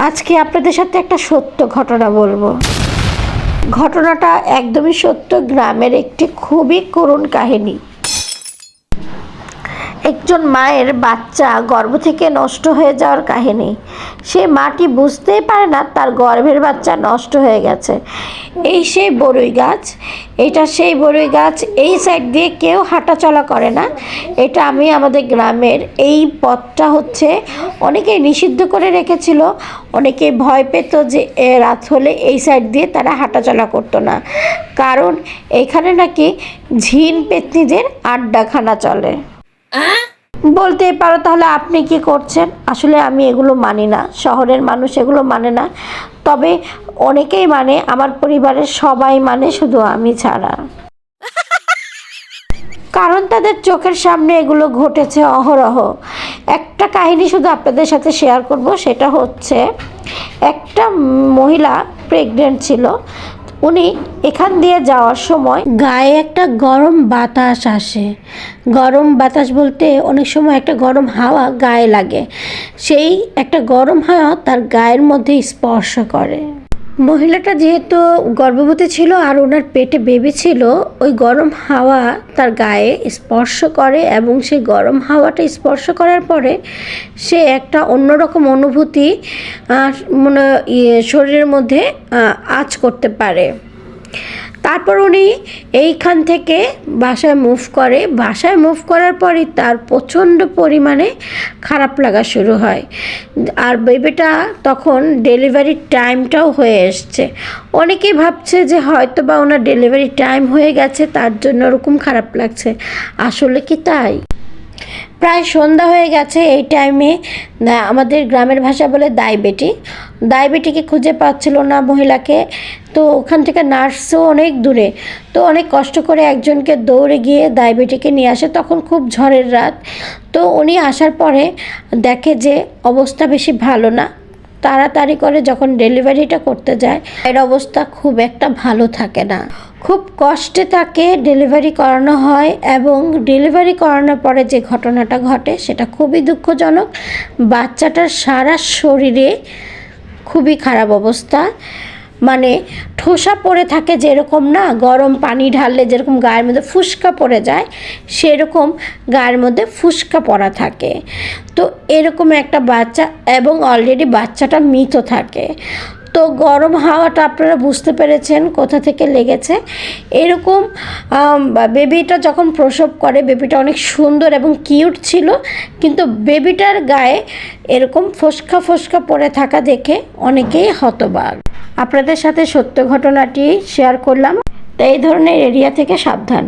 আজকে আপনাদের সাথে একটা সত্য ঘটনা বলবো। ঘটনাটা একদমই সত্য, গ্রামের একটি খুবই করুণ কাহিনী। একজন মায়ের বাচ্চা গর্ভ থেকে নষ্ট হয়ে যাওয়ার কাহিনী। সে মাটি বুঝতেই পারে না তার গর্ভের বাচ্চা নষ্ট হয়ে গেছে। এই সেই বড়ই গাছ, এটা সেই বড়ই গাছ। এই সাইড দিয়ে কেউ হাঁটাচলা করে না। এটা আমি আমাদের গ্রামের এই পথটা হচ্ছে অনেকেই নিষিদ্ধ করে রেখেছিল। অনেকে ভয় পেত যে রাত হলে এই সাইড দিয়ে তারা হাঁটাচলা করতো না, কারণ এখানে নাকি ঝিন পেতনিদের আড্ডাখানা চলে। বলতেই পারো তাহলে আপনি কি করছেন? আসলে আমি এগুলো মানি না, শহরের মানুষ এগুলো মানে না। তবে অনেকেই মানে, আমার পরিবারের সবাই মানে, শুধু আমি ছাড়া। কারণ তাদের চোখের সামনে এগুলো ঘটেছে অহরহ। একটা কাহিনী শুধু আপনাদের সাথে শেয়ার করব, সেটা হচ্ছে একটা মহিলা প্রেগনেন্ট ছিল। উনি এখান দিয়ে যাওয়ার সময় গায়ে একটা গরম বাতাস আসে। গরম বাতাস বলতে অনেক সময় একটা গরম হাওয়া গায়ে লাগে। সেই একটা গরম হাওয়া তার গায়ের মধ্যে স্পর্শ করে। মহিলাটা যেহেতু গর্ভবতী ছিল আর ওনার পেটে বেবি ছিল, ওই গরম হাওয়া তার গায়ে স্পর্শ করে এবং সেই গরম হাওয়াটা স্পর্শ করার পরে সে একটা অন্যরকম অনুভূতি শরীরের মধ্যে আঁচ করতে পারে। তারপর উনি এইখান থেকে বাসায় মুভ করে। বাসায় মুভ করার পরই তার প্রচণ্ড পরিমাণে খারাপ লাগা শুরু হয়। আর বেবিটা তখন ডেলিভারির টাইমটাও হয়ে এসছে। অনেকেই ভাবছে যে হয়তো বা ওনার ডেলিভারি টাইম হয়ে গেছে, তার জন্য ওরকম খারাপ লাগছে। আসলে কি তাই? প্রায় সন্ধ্যা হয়ে গেছে। এই টাইমে আমাদের গ্রামের ভাষা বলে দাইবেটিকে খুঁজে পাচ্ছিল না মহিলাকে। তো ওখান থেকে নার্সও অনেক দূরে। তো অনেক কষ্ট করে একজনকে দৌড়ে গিয়ে দাইবেটিকে নিয়ে আসে। তখন খুব ঝড়ের রাত। তো উনি আসার পরে দেখে যে অবস্থা বেশি ভালো না। তাড়াতাড়ি করে যখন ডেলিভারিটা করতে যায়, এর অবস্থা খুব একটা ভালো থাকে না। খুব কষ্টে তাকে ডেলিভারি করানো হয় এবং ডেলিভারি করানোর পরে যে ঘটনাটা ঘটে সেটা খুবই দুঃখজনক। বাচ্চাটার সারা শরীরে খুবই খারাপ অবস্থা, মানে ঠোসা পড়ে থাকে, যেরকম না গরম পানি ঢাললে যেরকম গায়ের মধ্যে ফুসকা পড়ে যায়, সেরকম গায়ের মধ্যে ফুসকা পড়া থাকে। তো এরকম একটা বাচ্চা, এবং অলরেডি বাচ্চাটা মৃত থাকে। তো গরম হাওয়াটা আপনারা বুঝতে পেরেছেন কোথা থেকে লেগেছে। এরকম বেবিটা যখন প্রসব করে, বেবিটা অনেক সুন্দর এবং কিউট ছিল, কিন্তু বেবিটার গায়ে এরকম ফোসকা ফোসকা পড়ে থাকা দেখে অনেকেই হতবাক। আপনাদের সাথে সত্য ঘটনাটি শেয়ার করলাম। তাই এই ধরনের এরিয়া থেকে সাবধান।